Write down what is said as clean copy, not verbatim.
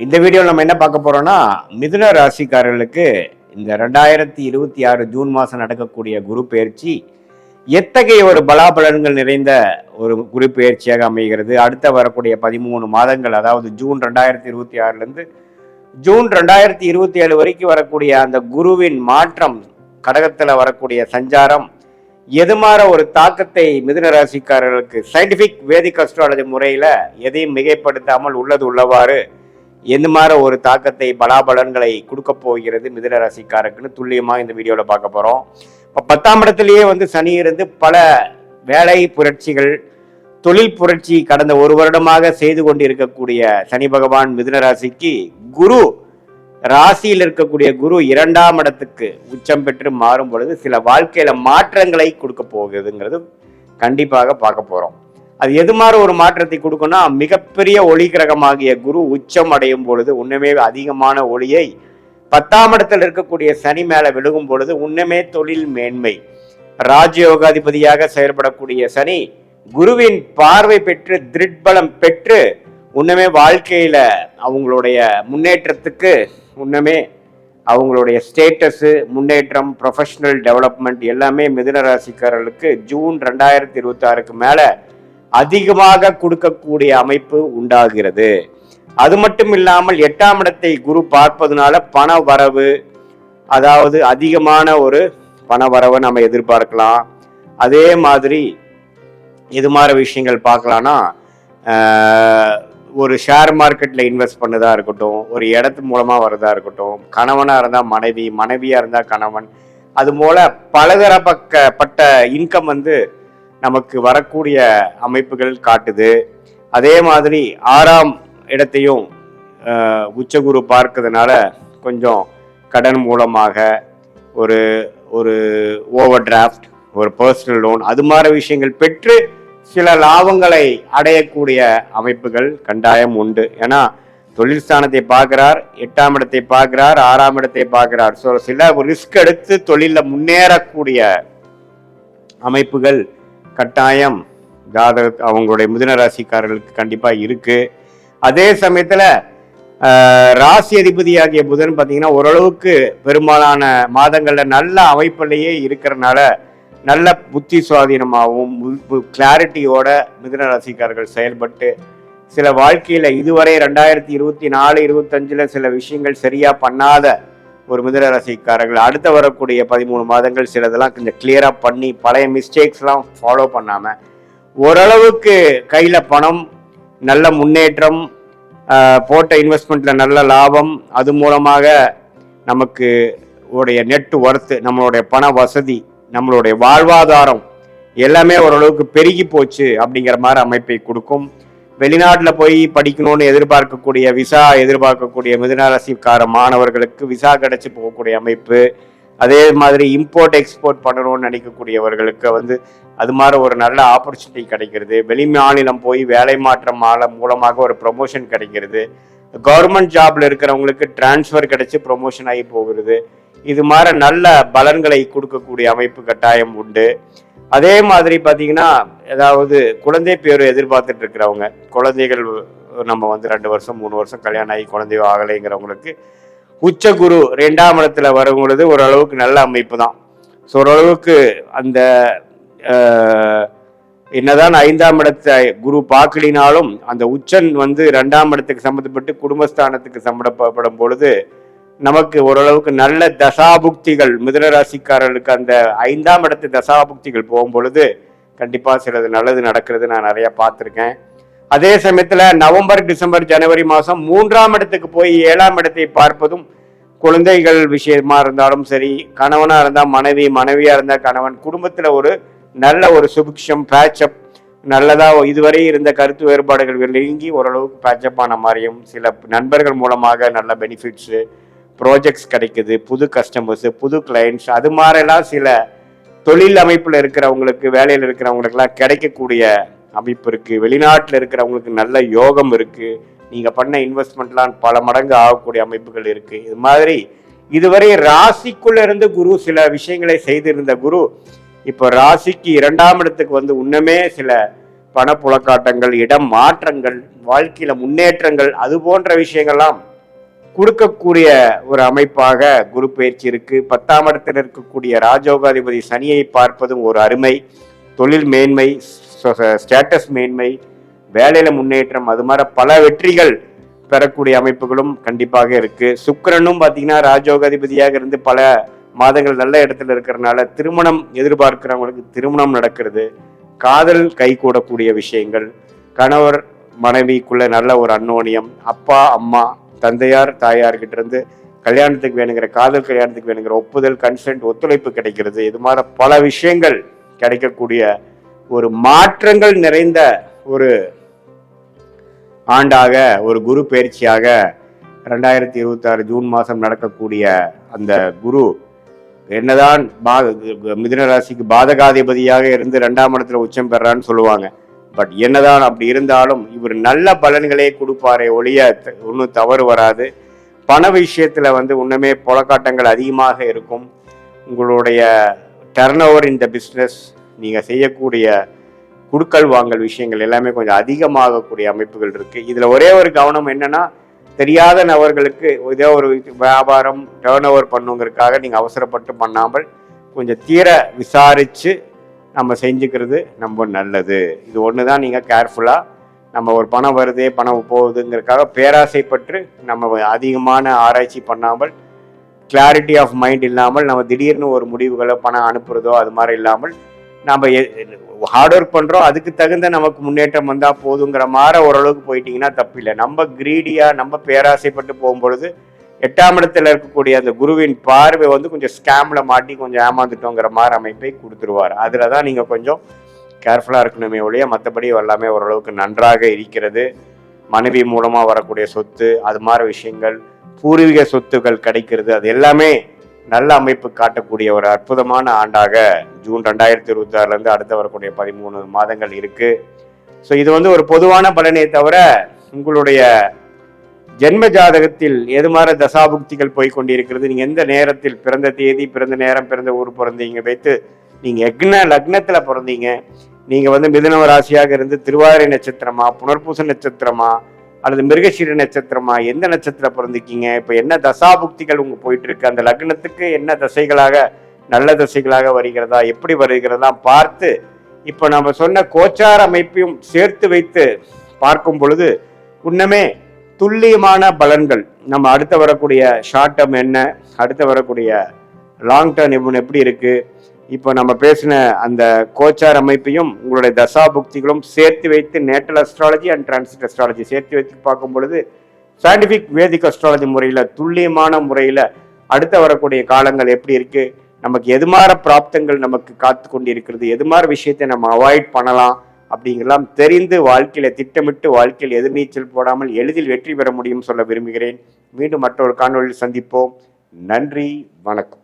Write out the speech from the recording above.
இந்த வீடியோவில் நம்ம என்ன பார்க்க போறோம்னா, மிதுன ராசிக்காரர்களுக்கு இந்த 2026 ஜூன் மாதம் நடக்கக்கூடிய குரு பெயர்ச்சி எத்தகைய ஒரு பலாபலன்கள் நிறைந்த ஒரு குரு பெயர்ச்சியாக அமைகிறது. அடுத்த வரக்கூடிய 13 மாதங்கள், அதாவது ஜூன் 2026லேருந்து ஜூன் 2027 வரைக்கும் வரக்கூடிய அந்த குருவின் மாற்றம், கடகத்தில் வரக்கூடிய சஞ்சாரம் எது மாதிரி ஒரு தாக்கத்தை மிதுன ராசிக்காரர்களுக்கு சயின்டிஃபிக் வேதிக் அஸ்ட்ராலஜி முறையில் எதையும் மிகைப்படுத்தாமல் உள்ளது உள்ளவாறு எந்த மாதிரி ஒரு தாக்கத்தை பலாபலன்களை கொடுக்க போகிறது மிதுன ராசிக்காரருக்குன்னு துல்லியமாக இந்த வீடியோவில் பார்க்க போகிறோம். இப்போ 10ஆம் இடத்துலையே சனி இருந்து பல வேலை புரட்சிகள், தொழில் புரட்சி கடந்த ஒரு வருடமாக செய்து கொண்டிருக்கக்கூடிய சனி பகவான் மிதுன ராசிக்கு குரு ராசியில் இருக்கக்கூடிய குரு 2ஆம் இடத்துக்கு உச்சம் பெற்று மாறும் பொழுது சில வாழ்க்கையில மாற்றங்களை கொடுக்க போகுதுங்கிறது கண்டிப்பாக பார்க்க போறோம். அது எது மாதிரி ஒரு மாற்றத்தை கொடுக்கும்னா, மிகப்பெரிய ஒளி கிரகமாகிய குரு உச்சம் அடையும் பொழுது உண்மையே அதிகமான ஒளியை 10ஆம் இடத்தில் இருக்கக்கூடிய சனி மேல விழுகும் பொழுது உண்மையே தொழில் மேன்மை, ராஜயோகாதிபதியாக செயல்படக்கூடிய சனி குருவின் பார்வை பெற்று திருட்பலம் பெற்று உண்மையே வாழ்க்கையில அவங்களுடைய முன்னேற்றத்துக்கு, உண்மையே அவங்களுடைய ஸ்டேட்டஸு, முன்னேற்றம், ப்ரொஃபஷனல் டெவலப்மெண்ட் எல்லாமே மிதுன ராசிக்காரர்களுக்கு ஜூன் 2026க்கு மேல அதிகமாக கொடுக்கக்கூடிய அமைப்பு உண்டாகிறது. அது மட்டும் இல்லாமல் 8ஆம் இடத்தை குரு பார்ப்பதுனால பண வரவு, அதாவது அதிகமான ஒரு பண வரவை நம்ம எதிர்பார்க்கலாம். அதே மாதிரி இது மாதிரி விஷயங்கள் பார்க்கலாம்னா, ஒரு ஷேர் மார்க்கெட்டில் இன்வெஸ்ட் பண்ணதா இருக்கட்டும், ஒரு இடத்து மூலமாக வரதா இருக்கட்டும், கணவனாக இருந்தால் மனைவி, மனைவியாக இருந்தால் கணவன், அது போல பலதரப்பட்ட இன்கம் நமக்கு வரக்கூடிய அமைப்புகள் காட்டுது. அதே மாதிரி 6ஆம் இடத்தையும் உச்சகுரு பார்க்கறதுனால கொஞ்சம் கடன் மூலமாக ஒரு ஒரு ஓவர் டிராஃப்ட், ஒரு பர்சனல் லோன், அது மாதிரி விஷயங்கள் பெற்று சில லாபங்களை அடையக்கூடிய அமைப்புகள் கண்டாயம் உண்டு. ஏன்னா தொழில் ஸ்தானத்தை பார்க்கிறார், 8ஆம் இடத்தை பார்க்கிறார், 6ஆம் இடத்தை பார்க்கிறார். ஸோ சில ரிஸ்க் எடுத்து தொழிலில் முன்னேறக்கூடிய அமைப்புகள் கட்டாயம் அவங்களுடைய மிதுன ராசிக்காரர்களுக்கு கண்டிப்பா இருக்கு. அதே சமயத்துல ராசி அதிபதியாகிய புதன் பார்த்தீங்கன்னா ஓரளவுக்கு பெரும்பாலான மாதங்கள்ல நல்ல அமைப்பிலேயே இருக்கிறனால நல்ல புத்தி சுவாதீனமாகவும் கிளாரிட்டியோட மிதுன ராசிக்காரர்கள் செயல்பட்டு சில வாழ்க்கையில இதுவரை 2024-25 சில விஷயங்கள் சரியா பண்ணாத ஒரு மிதுன ராசிக்காரர்கள் அடுத்த வரக்கூடிய 13 மாதங்கள் சிலதெல்லாம் கொஞ்சம் கிளியரா பண்ணி பழைய மிஸ்டேக்ஸ்லாம் ஃபாலோ பண்ணாம ஓரளவுக்கு கையில பணம், நல்ல முன்னேற்றம், போட்ட இன்வெஸ்ட்மெண்ட்ல நல்ல லாபம், அது மூலமாக நமக்கு உடைய நெட் ஒர்த்து, நம்மளுடைய பண வசதி, நம்மளுடைய வாழ்வாதாரம் எல்லாமே ஓரளவுக்கு பெருகி போச்சு அப்படிங்கிற மாதிரி அமைப்பை கொடுக்கும். வெளிநாட்டில் போய் படிக்கணும்னு எதிர்பார்க்கக்கூடிய, விசா எதிர்பார்க்கக்கூடிய மிதுன ராசிக்கார மாணவர்களுக்கு விசா கிடைச்சி போகக்கூடிய அமைப்பு, அதே மாதிரி இம்போர்ட் எக்ஸ்போர்ட் பண்ணணும்னு நினைக்கக்கூடியவர்களுக்கு அது மாதிரி ஒரு நல்ல ஆப்பர்ச்சுனிட்டி கிடைக்கிறது. வெளி மாநிலம் போய் வேலை மாற்றம் மூலமாக ஒரு ப்ரொமோஷன் கிடைக்கிறது. கவர்மெண்ட் ஜாப்ல இருக்கிறவங்களுக்கு டிரான்ஸ்ஃபர் கிடைச்சி ப்ரொமோஷன் ஆகி போகிறது. இது மாதிரி நல்ல பலன்களை கொடுக்கக்கூடிய அமைப்பு கட்டாயம் உண்டு. அதே மாதிரி பார்த்தீங்கன்னா, ஏதாவது குழந்தை பேர் எதிர்பார்த்துட்டு இருக்கிறவங்க, குழந்தைகள் நம்ம 2 வருஷம் 3 வருஷம் கல்யாணம் ஆகி குழந்தையோ ஆகலைங்கிறவங்களுக்கு உச்ச குரு 2ஆம் இடத்துல வரும் பொழுது ஓரளவுக்கு நல்ல அமைப்பு தான். ஸோ ஓரளவுக்கு அந்த என்னதான் 5ஆம் இடத்தை குரு பார்க்கலினாலும் அந்த உச்சன் 2ஆம் இடத்துக்கு சம்மந்தப்பட்டு குடும்பஸ்தானத்துக்கு சம்மந்தப்படும் பொழுது நமக்கு ஓரளவுக்கு நல்ல தசாபுக்திகள், மிதுன ராசிக்காரர்களுக்கு அந்த 5ஆம் இடத்து தசாபுக்திகள் போகும் பொழுது கண்டிப்பா சிலது நல்லது நடக்கிறது நான் நிறைய பார்த்துருக்கேன். அதே சமயத்துல நவம்பர், டிசம்பர், ஜனவரி மாதம் 3ஆம் இடத்துக்கு போய் 7ஆம் இடத்தை பார்ப்பதும் குழந்தைகள் விஷயமா இருந்தாலும் சரி, கணவனா இருந்தா மனைவி, மனைவியா இருந்தா கணவன், குடும்பத்துல ஒரு நல்ல ஒரு சுபிக்ஷம், பேட்சப், நல்லதா இதுவரை இருந்த கருத்து வேறுபாடுகள் நீங்கி ஓரளவுக்கு பேட்சப் ஆன மாதிரியும், சில நண்பர்கள் மூலமாக நல்ல பெனிஃபிட்ஸு, ப்ராஜெக்ட்ஸ் கிடைக்குது, புது கஸ்டமர்ஸு, புது கிளைண்ட்ஸ், அது மாதிரிலாம் சில தொழில் அமைப்பில் இருக்கிறவங்களுக்கு, வேலையில் இருக்கிறவங்களுக்கெல்லாம் கிடைக்கக்கூடிய அமைப்பு இருக்குது. வெளிநாட்டில் இருக்கிறவங்களுக்கு நல்ல யோகம் இருக்குது. நீங்கள் பண்ண இன்வெஸ்ட்மெண்ட்லாம் பல மடங்கு ஆகக்கூடிய அமைப்புகள் இருக்குது. இது மாதிரி இதுவரை ராசிக்குள்ள இருந்து குரு சில விஷயங்களை செய்திருந்த குரு இப்போ ராசிக்கு 2ஆம் இடத்துக்கு உண்மையே சில பணப்புழக்காட்டங்கள், இடம் மாற்றங்கள், வாழ்க்கையில முன்னேற்றங்கள், அது போன்ற விஷயங்கள்லாம் கொடுக்கக்கூடிய ஒரு அமைப்பாக குரு பயிற்சி இருக்கு. 10ஆம் இடத்தில் இருக்கக்கூடிய ராஜயோகாதிபதி சனியை பார்ப்பதும் ஒரு அருமை. தொழில் மேன்மை, ஸ்டேட்டஸ் மேன்மை, வேலையில முன்னேற்றம், அது மாதிரி பல வெற்றிகள் பெறக்கூடிய அமைப்புகளும் கண்டிப்பாக இருக்கு. சுக்கிரனும் பார்த்தீங்கன்னா ராஜயோகாதிபதியாக இருந்து பல மாதங்கள் நல்ல இடத்துல இருக்கிறதுனால திருமணம் எதிர்பார்க்கிறவங்களுக்கு திருமணம் நடக்கிறது. காதல் கைகூடக்கூடிய விஷயங்கள், கணவர் மனைவிக்குள்ள நல்ல ஒரு அன்னோனியம், அப்பா அம்மா தந்தையார் தாயார்கிட்ட இருந்து கல்யாணத்துக்கு வேணுங்கிற காதல் கல்யாணத்துக்கு வேணுங்கிற ஒப்புதல், கன்சென்ட், ஒத்துழைப்பு கிடைக்கிறது. இது மாதிரி பல விஷயங்கள் கிடைக்கக்கூடிய ஒரு மாற்றங்கள் நிறைந்த ஒரு ஆண்டாக, ஒரு குரு பயிற்சியாக 2026 ஜூன் மாதம் நடக்கக்கூடிய அந்த குரு என்னதான் மிதுன ராசிக்கு பாதகாதிபதியாக இருந்து 2ஆம் இடத்துல உச்சம் பெறான்னு சொல்லுவாங்க. பட் என்னதான் அப்படி இருந்தாலும் இவர் நல்ல பலன்களே கொடுப்பாரே ஒழிய ஒன்றும் தவறு வராது. பண விஷயத்துல இன்னுமே புலக்காட்டங்கள் அதிகமாக இருக்கும். உங்களுடைய டர்ன் ஓவர் இந்த பிஸ்னஸ், நீங்க செய்யக்கூடிய குடுக்கல் வாங்கல் விஷயங்கள் எல்லாமே கொஞ்சம் அதிகமாகக்கூடிய அமைப்புகள் இருக்கு. இதுல ஒரே ஒரு கவனம் என்னன்னா, தெரியாத நபர்களுக்கு ஏதோ ஒரு வியாபாரம் டர்ன் ஓவர் பண்ணுங்கிறதுக்காக நீங்க அவசரப்பட்டு பண்ணாமல் கொஞ்சம் தீர விசாரிச்சு நம்ம செஞ்சுக்கிறது ரொம்ப நல்லது. இது ஒண்ணுதான் நீங்க கேர்ஃபுல்லா, நம்ம ஒரு பணம் வருதே பணம் போகுதுங்கிறதுக்காக பேராசைப்பட்டு நம்ம அதிகமான ஆராய்ச்சி பண்ணாமல், கிளாரிட்டி ஆஃப் மைண்ட் இல்லாமல் நம்ம திடீர்னு ஒரு முடிவுகளை பணம் அனுப்புறதோ அது மாதிரி இல்லாமல் நம்ம ஹார்ட் ஒர்க் பண்றோம், அதுக்கு தகுந்த நமக்கு முன்னேற்றம் வந்தா போதுங்கிற மாதிரி ஓரளவுக்கு போயிட்டீங்கன்னா தப்பில்லை. நம்ம கிரீடியா நம்ம பேராசைப்பட்டு போகும்பொழுது 8ஆம் இடத்துல இருக்கக்கூடிய அந்த குருவின் பார்வை கொஞ்சம் ஸ்கேம்ல மாட்டி கொஞ்சம் ஏமாந்துட்டோங்கிற மாதிரி அமைப்பை கொடுத்துருவார். அதுலதான் நீங்க கொஞ்சம் கேர்ஃபுல்லா இருக்கணுமே ஒழிய மற்றபடி எல்லாமே ஓரளவுக்கு நன்றாக இருக்கிறது. மனைவி மூலமா வரக்கூடிய சொத்து, அது மாதிரி விஷயங்கள், பூர்வீக சொத்துக்கள் கிடைக்கிறது, அது எல்லாமே நல்ல அமைப்பு காட்டக்கூடிய ஒரு அற்புதமான ஆண்டாக ஜூன் 2026 அடுத்த வரக்கூடிய 13 மாதங்கள் இருக்கு. ஸோ இது ஒரு பொதுவான பலனே தவிர உங்களுடைய ஜென்ம ஜாதகத்தில் எது மாதிரி தசாபுக்திகள் போய்கொண்டிருக்கிறது, நீங்க எந்த நேரத்தில் பிறந்த தேதி, பிறந்த நேரம், பிறந்த ஊர் பிறந்தீங்க வைத்து நீங்க லக்னத்துல பிறந்தீங்க, நீங்க மிதுன ராசியாக இருந்து திருவாதிரை நட்சத்திரமா, புனர்பூச நட்சத்திரமா அல்லது மிருகசீர நட்சத்திரமா, எந்த நட்சத்திரம் பிறந்திருக்கீங்க, இப்ப என்ன தசாபுக்திகள் உங்க போயிட்டு இருக்கு, அந்த லக்னத்துக்கு என்ன தசைகளாக நல்ல தசைகளாக வருகிறதா, எப்படி வருகிறதா பார்த்து இப்ப நம்ம சொன்ன கோச்சார அமைப்பையும் சேர்த்து வைத்து பார்க்கும் பொழுது இன்னமே துல்லியமான பலன்கள், நம்ம அடுத்து வரக்கூடிய ஷார்ட் டேர்ம் என்ன, அடுத்து வரக்கூடிய லாங் டேர்ம் எப்படி இருக்கு, இப்போ நம்ம பேசின அந்த கோச்சார் அமைப்பையும் உங்களுடைய தசாபுக்திகளும் சேர்த்து வைத்து natal astrology and transit astrology சேர்த்து வைத்து பார்க்கும் பொழுது சயின்டிபிக் வேதிக் அஸ்ட்ராலஜி முறையில துல்லியமான முறையில அடுத்த வரக்கூடிய காலங்கள் எப்படி இருக்கு, நமக்கு எது மாதிரி பிராப்தங்கள் நமக்கு காத்து கொண்டு இருக்கிறது, எது மாதிரி விஷயத்தை நம்ம அவாய்ட் பண்ணலாம் அப்படிங்கெல்லாம் தெரிந்து வாழ்க்கையில திட்டமிட்டு வாழ்க்கையில் எதிர்நீச்சல் போடாமல் எளிதில் வெற்றி பெற முடியும் சொல்ல விரும்புகிறேன். மீண்டும் மற்றொரு காணொலியில் சந்திப்போம். நன்றி, வணக்கம்.